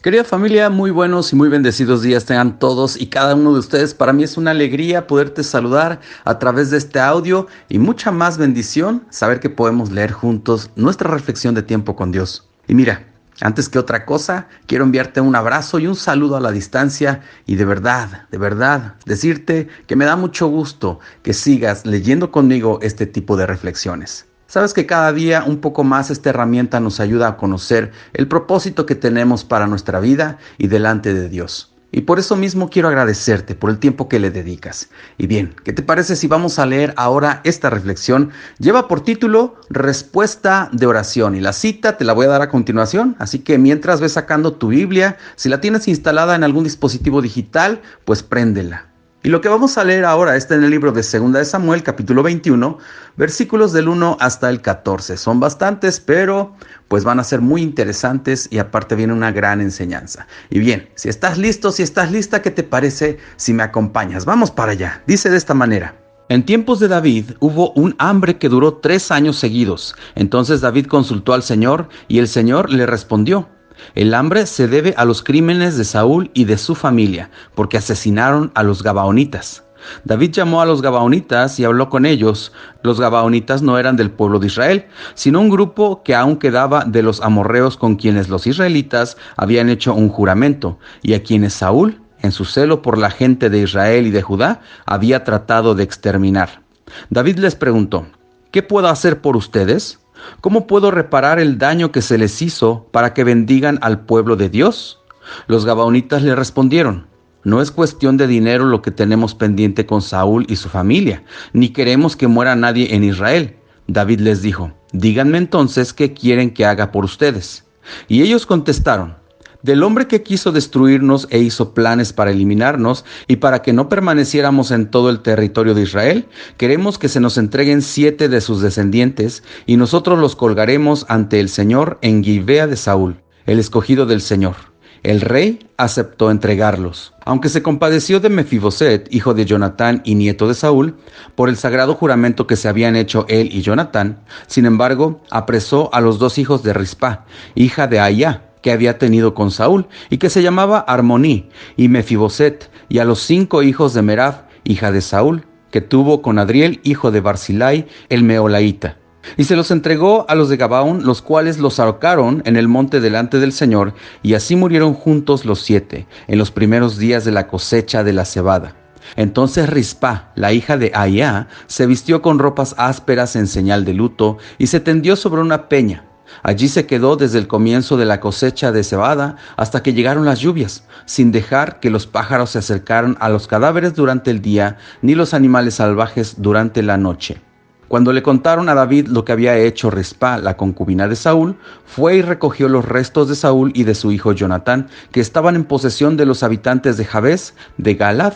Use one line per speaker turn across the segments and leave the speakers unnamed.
Querida familia, muy buenos y muy bendecidos días tengan todos y cada uno de ustedes. Para mí es una alegría poderte saludar a través de este audio y mucha más bendición saber que podemos leer juntos nuestra reflexión de tiempo con Dios. Y mira, antes que otra cosa, quiero enviarte un abrazo y un saludo a la distancia y de verdad, decirte que me da mucho gusto que sigas leyendo conmigo este tipo de reflexiones. Sabes que cada día un poco más esta herramienta nos ayuda a conocer el propósito que tenemos para nuestra vida y delante de Dios. Y por eso mismo quiero agradecerte por el tiempo que le dedicas. Y bien, ¿qué te parece si vamos a leer ahora esta reflexión? Lleva por título Respuesta de oración y la cita te la voy a dar a continuación. Así que mientras ves sacando tu Biblia, si la tienes instalada en algún dispositivo digital, pues préndela. Y lo que vamos a leer ahora está en el libro de 2 de Samuel, capítulo 21, versículos del 1 hasta el 14. Son bastantes, pero pues van a ser muy interesantes y aparte viene una gran enseñanza. Y bien, si estás listo, si estás lista, ¿qué te parece si me acompañas? Vamos para allá. Dice de esta manera. En tiempos de David hubo un hambre que duró 3 años seguidos. Entonces David consultó al Señor y el Señor le respondió. El hambre se debe a los crímenes de Saúl y de su familia, porque asesinaron a los gabaonitas. David llamó a los gabaonitas y habló con ellos. Los gabaonitas no eran del pueblo de Israel, sino un grupo que aún quedaba de los amorreos con quienes los israelitas habían hecho un juramento, y a quienes Saúl, en su celo por la gente de Israel y de Judá, había tratado de exterminar. David les preguntó, ¿qué puedo hacer por ustedes? ¿Cómo puedo reparar el daño que se les hizo para que bendigan al pueblo de Dios? Los gabaonitas le respondieron, no es cuestión de dinero lo que tenemos pendiente con Saúl y su familia, ni queremos que muera nadie en Israel. David les dijo, díganme entonces qué quieren que haga por ustedes. Y ellos contestaron, del hombre que quiso destruirnos e hizo planes para eliminarnos y para que no permaneciéramos en todo el territorio de Israel, queremos que se nos entreguen 7 de sus descendientes y nosotros los colgaremos ante el Señor en Gibea de Saúl, el escogido del Señor. El rey aceptó entregarlos. Aunque se compadeció de Mefiboset, hijo de Jonatán y nieto de Saúl, por el sagrado juramento que se habían hecho él y Jonatán, sin embargo, apresó a los 2 hijos de Rispa, hija de Aía, que había tenido con Saúl, y que se llamaba Armoní, y Mefiboset, y a los 5 hijos de Merab, hija de Saúl, que tuvo con Adriel, hijo de Barzillai, el meolaíta. Y se los entregó a los de Gabaón, los cuales los ahorcaron en el monte delante del Señor, y así murieron juntos los 7, en los primeros días de la cosecha de la cebada. Entonces Rispa, la hija de Aía, se vistió con ropas ásperas en señal de luto, y se tendió sobre una peña. Allí se quedó desde el comienzo de la cosecha de cebada hasta que llegaron las lluvias, sin dejar que los pájaros se acercaran a los cadáveres durante el día, ni los animales salvajes durante la noche. Cuando le contaron a David lo que había hecho Rispa, la concubina de Saúl, fue y recogió los restos de Saúl y de su hijo Jonatán, que estaban en posesión de los habitantes de Jabes, de Galaad.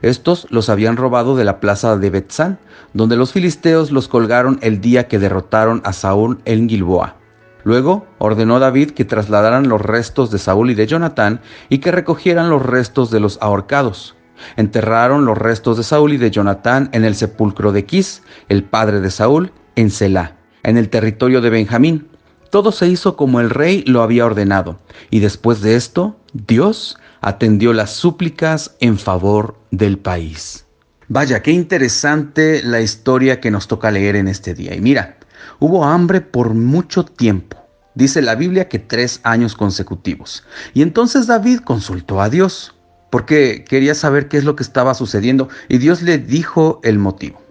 Estos los habían robado de la plaza de Betzán, donde los filisteos los colgaron el día que derrotaron a Saúl en Gilboa. Luego ordenó David que trasladaran los restos de Saúl y de Jonatán y que recogieran los restos de los ahorcados. Enterraron los restos de Saúl y de Jonatán en el sepulcro de Quis, el padre de Saúl, en Selá, en el territorio de Benjamín. Todo se hizo como el rey lo había ordenado, y después de esto, Dios atendió las súplicas en favor del país. Vaya, qué interesante la historia que nos toca leer en este día. Y mira, hubo hambre por mucho tiempo. Dice la Biblia que 3 años consecutivos. Y entonces David consultó a Dios, porque quería saber qué es lo que estaba sucediendo, y Dios le dijo el motivo.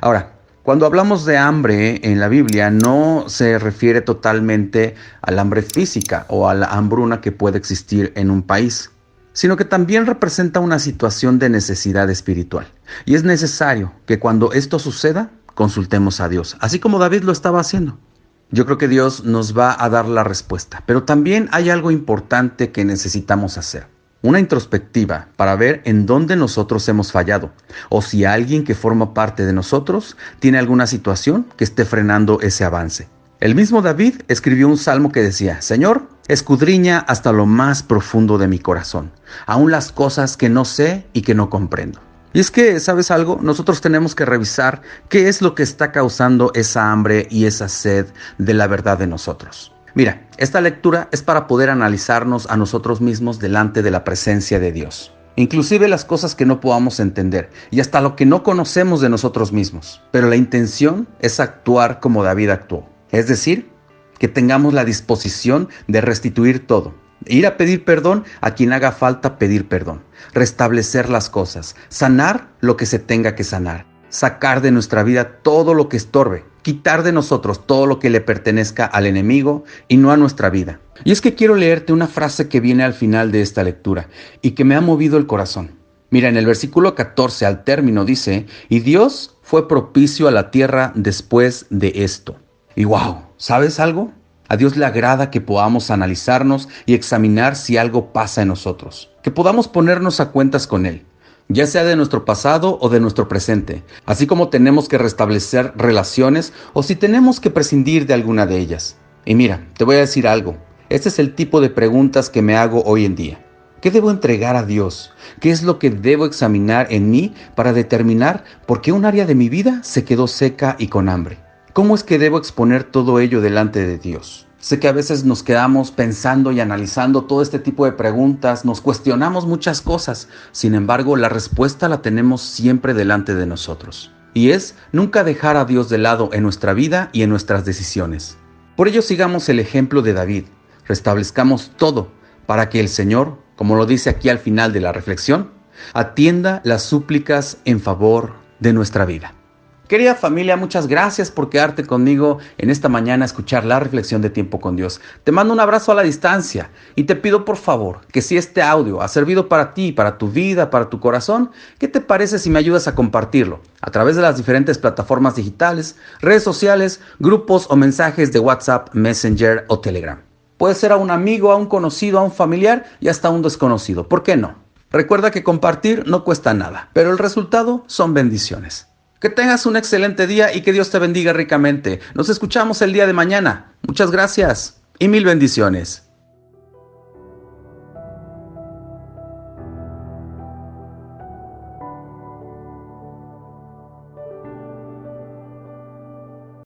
Ahora, cuando hablamos de hambre en la Biblia, no se refiere totalmente al hambre física o a la hambruna que puede existir en un país, sino que también representa una situación de necesidad espiritual. Y es necesario que cuando esto suceda, consultemos a Dios, así como David lo estaba haciendo. Yo creo que Dios nos va a dar la respuesta, pero también hay algo importante que necesitamos hacer. Una introspectiva para ver en dónde nosotros hemos fallado, o si alguien que forma parte de nosotros tiene alguna situación que esté frenando ese avance. El mismo David escribió un salmo que decía: Señor, escudriña hasta lo más profundo de mi corazón, aún las cosas que no sé y que no comprendo. Y es que, ¿sabes algo? Nosotros tenemos que revisar qué es lo que está causando esa hambre y esa sed de la verdad de nosotros. Mira, esta lectura es para poder analizarnos a nosotros mismos delante de la presencia de Dios. Inclusive las cosas que no podamos entender y hasta lo que no conocemos de nosotros mismos. Pero la intención es actuar como David actuó. Es decir, que tengamos la disposición de restituir todo. Ir a pedir perdón a quien haga falta pedir perdón. Restablecer las cosas. Sanar lo que se tenga que sanar. Sacar de nuestra vida todo lo que estorbe. Quitar de nosotros todo lo que le pertenezca al enemigo y no a nuestra vida. Y es que quiero leerte una frase que viene al final de esta lectura y que me ha movido el corazón. Mira, en el versículo 14 al término dice: y Dios fue propicio a la tierra después de esto. Y wow, ¿sabes algo? A Dios le agrada que podamos analizarnos y examinar si algo pasa en nosotros. Que podamos ponernos a cuentas con Él, ya sea de nuestro pasado o de nuestro presente, así como tenemos que restablecer relaciones o si tenemos que prescindir de alguna de ellas. Y mira, te voy a decir algo. Este es el tipo de preguntas que me hago hoy en día. ¿Qué debo entregar a Dios? ¿Qué es lo que debo examinar en mí para determinar por qué un área de mi vida se quedó seca y con hambre? ¿Cómo es que debo exponer todo ello delante de Dios? Sé que a veces nos quedamos pensando y analizando todo este tipo de preguntas, nos cuestionamos muchas cosas, sin embargo, la respuesta la tenemos siempre delante de nosotros. Y es nunca dejar a Dios de lado en nuestra vida y en nuestras decisiones. Por ello sigamos el ejemplo de David, restablezcamos todo para que el Señor, como lo dice aquí al final de la reflexión, atienda las súplicas en favor de nuestra vida. Querida familia, muchas gracias por quedarte conmigo en esta mañana a escuchar la reflexión de Tiempo con Dios. Te mando un abrazo a la distancia y te pido por favor que si este audio ha servido para ti, para tu vida, para tu corazón, ¿qué te parece si me ayudas a compartirlo a través de las diferentes plataformas digitales, redes sociales, grupos o mensajes de WhatsApp, Messenger o Telegram? Puede ser a un amigo, a un conocido, a un familiar y hasta a un desconocido. ¿Por qué no? Recuerda que compartir no cuesta nada, pero el resultado son bendiciones. Que tengas un excelente día y que Dios te bendiga ricamente. Nos escuchamos el día de mañana. Muchas gracias y mil bendiciones.